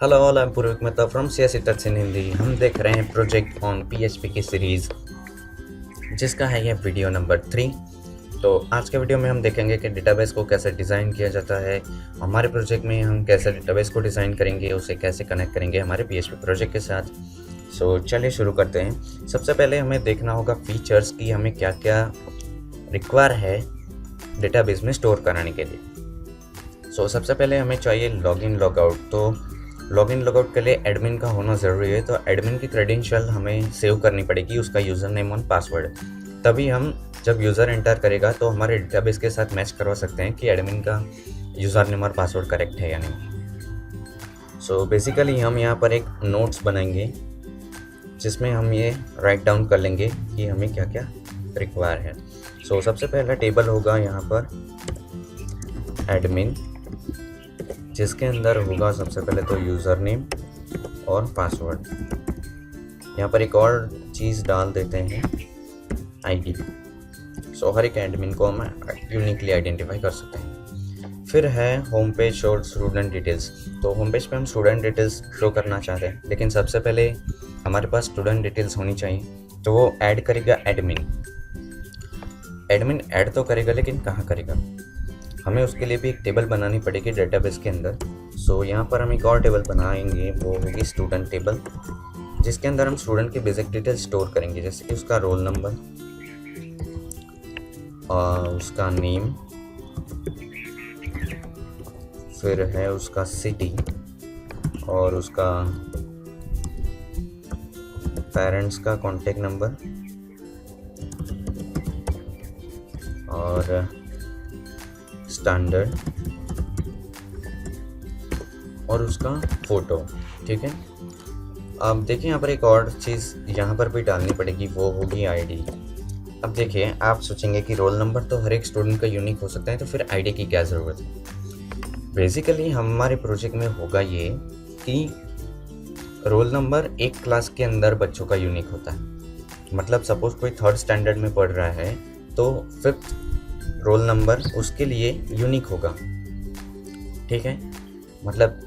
Hello all, I am Purvik Mehta from CSE touch in Hindi. हम देख रहे हैं प्रोजेक्ट ऑन पीएचपी की सीरीज़, जिसका है ये वीडियो नंबर 3। तो आज के वीडियो में हम देखेंगे कि डेटाबेस को कैसे डिज़ाइन किया जाता है। हमारे प्रोजेक्ट में हम कैसे डेटाबेस को डिज़ाइन करेंगे, उसे कैसे कनेक्ट करेंगे हमारे पीएचपी प्रोजेक्ट के साथ। सो चलिए शुरू करते हैं। सबसे पहले हमें देखना होगा फीचर्स की हमें क्या क्या रिक्वायर है डेटाबेस में स्टोर कराने के लिए। सबसे पहले हमें चाहिए लॉगिन लॉगआउट। तो लॉगिन लॉगआउट के लिए एडमिन का होना ज़रूरी है। तो एडमिन की क्रेडेंशियल हमें सेव करनी पड़ेगी, उसका यूज़र नेम और पासवर्ड। तभी हम जब यूज़र एंटर करेगा तो हमारे डेटाबेस के साथ मैच करवा सकते हैं कि एडमिन का यूज़र नेम और पासवर्ड करेक्ट है या नहीं। बेसिकली हम यहाँ पर एक नोट्स बनाएंगे जिसमें हम ये राइट डाउन कर लेंगे कि हमें क्या क्या रिक्वायर है। सबसे पहला टेबल होगा यहाँ पर एडमिन, जिसके अंदर होगा सबसे पहले तो यूज़र नेम और पासवर्ड। यहाँ पर एक और चीज़ डाल देते हैं, आईडी। हर एक एडमिन को हम यूनिकली आइडेंटिफाई कर सकते हैं। फिर है होम पेज और स्टूडेंट डिटेल्स। तो होम पेज पे हम स्टूडेंट डिटेल्स शो करना चाहते हैं, लेकिन सबसे पहले हमारे पास स्टूडेंट डिटेल्स होनी चाहिए। तो वो ऐड करेगा एडमिन। एडमिन ऐड तो करेगा, लेकिन कहाँ करेगा, हमें उसके लिए भी एक टेबल बनानी पड़ेगी डेटाबेस के अंदर। यहाँ पर हम एक और टेबल बनाएंगे, वो होगी स्टूडेंट टेबल, जिसके अंदर हम स्टूडेंट की बेसिक डिटेल्स स्टोर करेंगे, जैसे कि उसका रोल नंबर और उसका नेम, फिर है उसका सिटी और उसका पेरेंट्स का कॉन्टेक्ट नंबर और स्टैंडर्ड और उसका फ़ोटो। ठीक है। अब देखिए यहाँ पर एक और चीज़ यहाँ पर भी डालनी पड़ेगी, वो होगी आईडी। अब देखिए, आप सोचेंगे कि रोल नंबर तो हर एक स्टूडेंट का यूनिक हो सकता है, तो फिर आईडी की क्या ज़रूरत है। बेसिकली हमारे प्रोजेक्ट में होगा ये कि रोल नंबर एक क्लास के अंदर बच्चों का यूनिक होता है। मतलब सपोज़ कोई 3rd स्टैंडर्ड में पढ़ रहा है तो 5th रोल नंबर उसके लिए यूनिक होगा। ठीक है। मतलब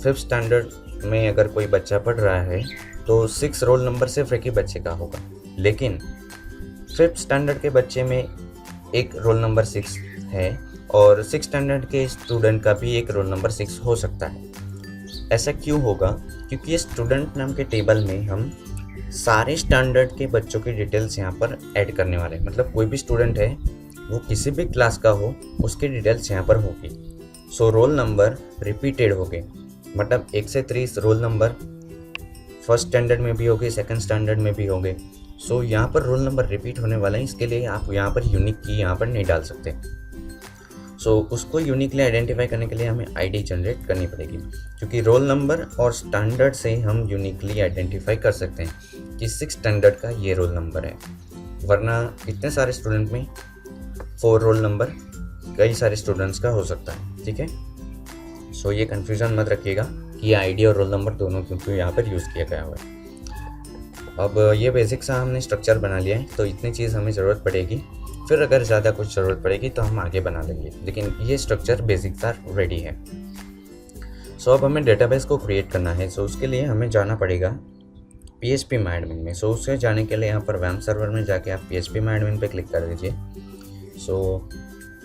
5th स्टैंडर्ड में अगर कोई बच्चा पढ़ रहा है तो 6 रोल नंबर सिर्फ एक ही बच्चे का होगा, लेकिन 5th स्टैंडर्ड के बच्चे में एक रोल नंबर 6 है और 6th स्टैंडर्ड के स्टूडेंट का भी एक रोल नंबर 6 हो सकता है। ऐसा क्यों होगा? क्योंकि ये स्टूडेंट नाम के टेबल में हम सारे स्टैंडर्ड के बच्चों की डिटेल्स यहाँ पर ऐड करने वाले हैं। मतलब कोई भी स्टूडेंट है, वो किसी भी क्लास का हो, उसकी डिटेल्स यहाँ पर होगी। रोल नंबर रिपीटेड हो गए, मतलब 1 से 30 रोल नंबर 1st स्टैंडर्ड में भी हो गए, 2nd स्टैंडर्ड में भी हो गए। यहाँ पर रोल नंबर रिपीट होने वाला है, इसके लिए आप यहाँ पर यूनिक की यहाँ पर नहीं डाल सकते। उसको यूनिकली आइडेंटिफाई करने के लिए हमें आईडी जनरेट करनी पड़ेगी, क्योंकि रोल नंबर और स्टैंडर्ड से हम यूनिकली आइडेंटिफाई कर सकते हैं कि 6th स्टैंडर्ड का ये रोल नंबर है। वरना इतने सारे स्टूडेंट में 4 रोल नंबर कई सारे स्टूडेंट्स का हो सकता है। ठीक है। ये कन्फ्यूज़न मत रखिएगा कि आईडी और रोल नंबर दोनों क्योंकि यहाँ पर यूज़ किया गया हुआ है। अब ये बेसिक सा हमने स्ट्रक्चर बना लिया है, तो इतनी चीज़ हमें ज़रूरत पड़ेगी। फिर अगर ज़्यादा कुछ ज़रूरत पड़ेगी तो हम आगे बना लेंगे, लेकिन ये स्ट्रक्चर बेसिक सा रेडी है। अब हमें डेटाबेस को क्रिएट करना है। उसके लिए हमें जाना पड़ेगा PHP माय एडमिन में। उससे जाने के लिए यहाँ पर वैम सर्वर में जाके आप PHP माय एडमिन पे क्लिक कर दीजिए।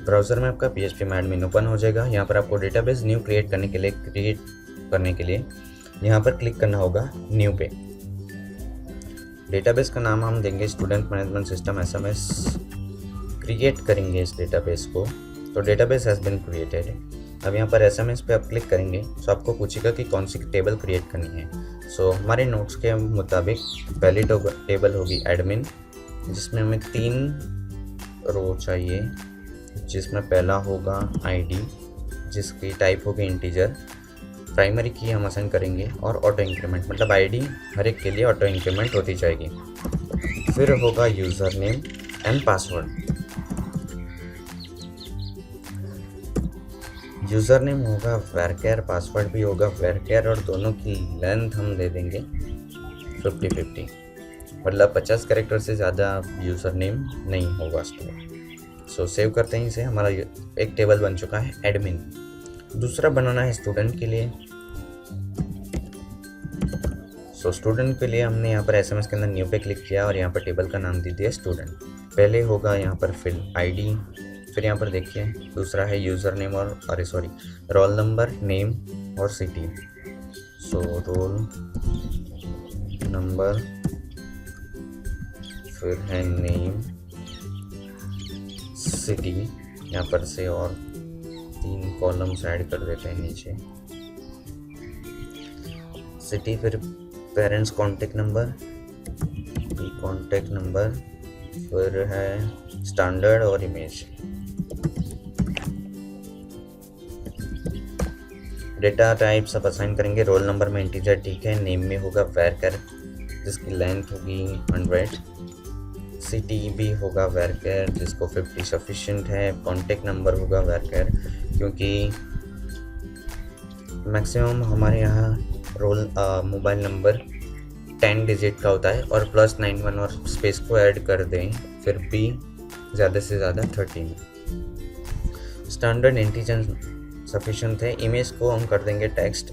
ब्राउज़र में आपका PHP माय एडमिन ओपन हो जाएगा। यहाँ पर आपको डेटाबेस न्यू क्रिएट करने के लिए यहाँ पर क्लिक करना होगा न्यू पे। डेटाबेस का नाम हम देंगे student management system SMS। Create करेंगे इस डेटाबेस को, तो डेटाबेस हैज़ बिन क्रिएटेड। अब यहाँ पर SMS पे आप क्लिक करेंगे तो आपको पूछेगा कि कौन सी टेबल क्रिएट करनी है। हमारे नोट्स के मुताबिक पहली टेबल होगी एडमिन, जिसमें हमें 3 रो चाहिए, जिसमें पहला होगा आईडी, जिसकी टाइप होगी इंटीजर। प्राइमरी की हम असाइन करेंगे और ऑटो इंक्रीमेंट, मतलब आईडी हर एक के लिए ऑटो इंक्रीमेंट होती जाएगी। फिर होगा user name and password. User name होगा varchar, पासवर्ड भी होगा varchar, और दोनों की लेंथ हम दे देंगे 50-50, मतलब 50 कैरेक्टर से ज़्यादा यूज़र नेम नहीं होगा स्टोर। सेव करते हैं इसे। हमारा एक टेबल बन चुका है एडमिन। दूसरा बनाना है स्टूडेंट के लिए। सो स्टूडेंट के लिए हमने यहाँ पर एसएमएस के अंदर न्यू पे क्लिक किया और यहाँ पर टेबल का नाम दे दिया स्टूडेंट। पहले होगा यहाँ पर फिल आईडी, फिर यहाँ पर देखिए दूसरा है यूज़र नेम और रोल नंबर, नेम और सिटी। सो रोल नंबर, फिर है नेम, सिटी, यहाँ पर से और 3 कॉलम्स ऐड कर देते हैं नीचे। सिटी, फिर पेरेंट्स कॉन्टेक्ट नंबर, फिर है स्टैंडर्ड और इमेज। डेटा टाइप सब असाइन करेंगे। रोल नंबर में इंटीजर, ठीक है। नेम में होगा वैरकर जिसकी लेंथ होगी 100। सिटी भी होगा वैरकर जिसको 50 सफिशिएंट है। कॉन्टेक्ट नंबर होगा वैरकर क्योंकि मैक्सिमम हमारे यहाँ मोबाइल नंबर 10 डिजिट का होता है और +91 और स्पेस को ऐड कर दें, फिर भी ज़्यादा से ज़्यादा 13। स्टैंडर्ड इंटीजर सफिशिएंट है। इमेज को हम कर देंगे टेक्स्ट।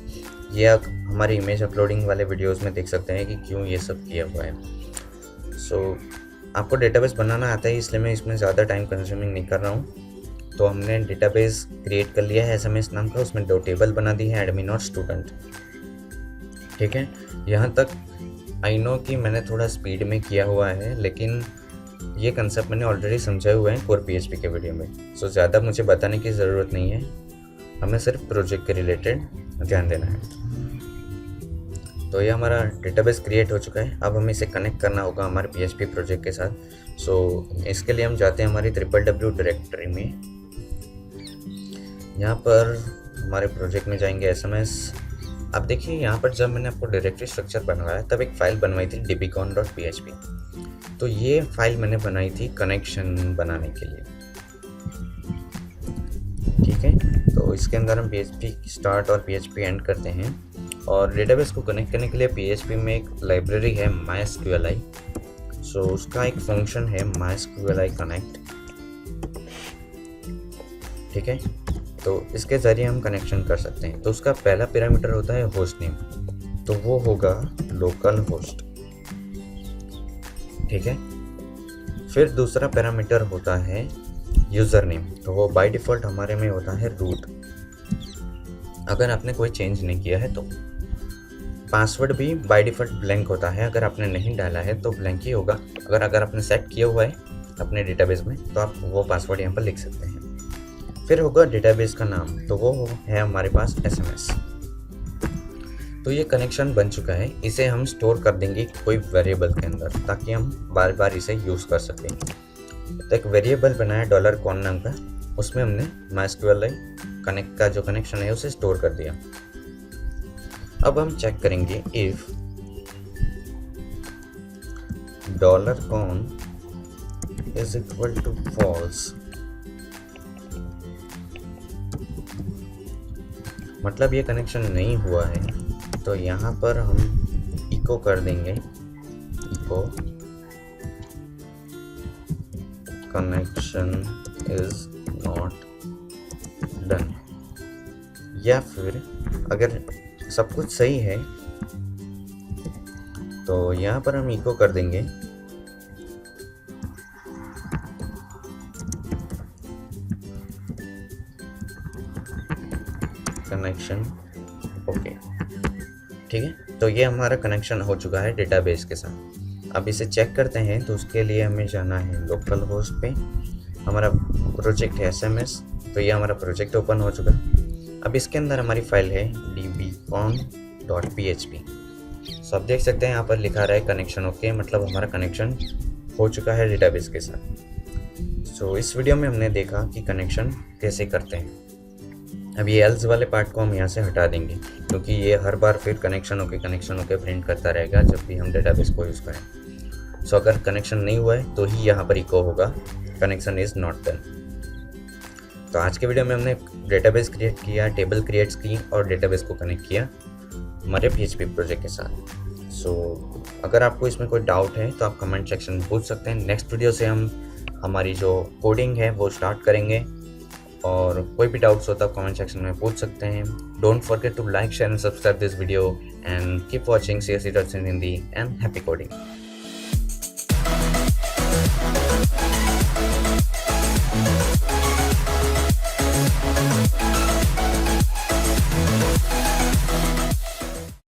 ये आप हमारी इमेज अपलोडिंग वाले वीडियोस में देख सकते हैं कि क्यों ये सब किया हुआ है। आपको डेटाबेस बनाना आता है इसलिए मैं इसमें ज़्यादा टाइम कंज्यूमिंग नहीं कर रहा हूँ। तो हमने डेटाबेस क्रिएट कर लिया है एसएमएस नाम का, उसमें 2 टेबल बना दी है, एडमिन और स्टूडेंट, ठीक है। यहाँ तक आई नो कि मैंने थोड़ा स्पीड में किया हुआ है, लेकिन ये कंसेप्ट मैंने ऑलरेडी समझाए हुए हैं कोर पीएचपी के वीडियो में। ज़्यादा मुझे बताने की ज़रूरत नहीं है, हमें सिर्फ प्रोजेक्ट के रिलेटेड ध्यान देना है। तो ये हमारा डेटाबेस क्रिएट हो चुका है। अब हमें इसे कनेक्ट करना होगा हमारे पीएचपी प्रोजेक्ट के साथ। इसके लिए हम जाते हैं हमारी www डायरेक्टरी में। यहाँ पर हमारे प्रोजेक्ट में जाएंगे एसएमएस। अब देखिए यहाँ पर जब मैंने आपको डायरेक्टरी स्ट्रक्चर बनवाया तब एक फ़ाइल बनवाई थी dbcon.php। तो ये फाइल मैंने बनाई थी कनेक्शन बनाने के लिए, ठीक है। तो इसके अंदर हम PHP स्टार्ट और PHP एंड करते हैं। और डेटाबेस को कनेक्ट करने के लिए PHP में एक लाइब्रेरी है MySQLi। उसका एक फंक्शन है MySQLi कनेक्ट, ठीक है। तो इसके ज़रिए हम कनेक्शन कर सकते हैं। तो उसका पहला पैरामीटर होता है होस्ट नेम, तो वो होगा लोकल होस्ट, ठीक है। फिर दूसरा पैरामीटर होता है यूज़र नेम, तो वो बाय डिफ़ॉल्ट हमारे में होता है रूट। अगर आपने कोई चेंज नहीं किया है तो पासवर्ड भी बाय डिफ़ॉल्ट ब्लैंक होता है। अगर आपने नहीं डाला है तो ब्लैंक ही होगा। अगर आपने सेट किया हुआ है अपने डेटाबेस में तो आप वो पासवर्ड यहाँ पर लिख सकते हैं। फिर होगा डेटाबेस का नाम, तो वो है हमारे पास एसएमएस। तो ये कनेक्शन बन चुका है। इसे हम स्टोर कर देंगे कोई वेरिएबल के अंदर ताकि हम बार बार इसे यूज़ कर सकें। तो एक वेरिएबल बनाया $con नाम का, उसमें हमने MySQLi कनेक्ट का जो कनेक्शन है उसे स्टोर कर दिया। अब हम चेक करेंगे if $con is equal to false, मतलब ये कनेक्शन नहीं हुआ है, तो यहाँ पर हम इको कर देंगे echo connection is not done. या फिर अगर सब कुछ सही है तो यहाँ पर हम इको कर देंगे कनेक्शन ओके, ठीक है। तो ये हमारा कनेक्शन हो चुका है डेटाबेस के साथ। अब इसे चेक करते हैं, तो उसके लिए हमें जाना है लोकल होस्ट पे। हमारा प्रोजेक्ट है एसएमएस, तो ये हमारा प्रोजेक्ट ओपन हो चुका। अब इसके अंदर हमारी फाइल है dbcon.php। आप देख सकते हैं यहाँ पर लिखा रहा है कनेक्शन ओके, मतलब हमारा कनेक्शन हो चुका है डेटाबेस के साथ। इस वीडियो में हमने देखा कि कनेक्शन कैसे करते हैं। अब ये एल्स वाले पार्ट को हम यहाँ से हटा देंगे क्योंकि ये हर बार फिर कनेक्शन होके प्रिंट करता रहेगा जब भी हम डेटाबेस को यूज़ करें। अगर कनेक्शन नहीं हुआ है तो ही यहाँ पर इको होगा कनेक्शन इज़ नॉट डन। तो आज के वीडियो में हमने डेटाबेस क्रिएट किया, टेबल क्रिएट की और डेटाबेस को कनेक्ट किया हमारे PHP प्रोजेक्ट के साथ। अगर आपको इसमें कोई डाउट है तो आप कमेंट सेक्शन में पूछ सकते हैं। नेक्स्ट वीडियो से हम हमारी जो कोडिंग है वो स्टार्ट करेंगे। और कोई भी डाउट्स होता है कमेंट सेक्शन में पूछ सकते हैं। Don't forget to like share and subscribe this video and keep watching CSE Talks in Hindi and happy coding।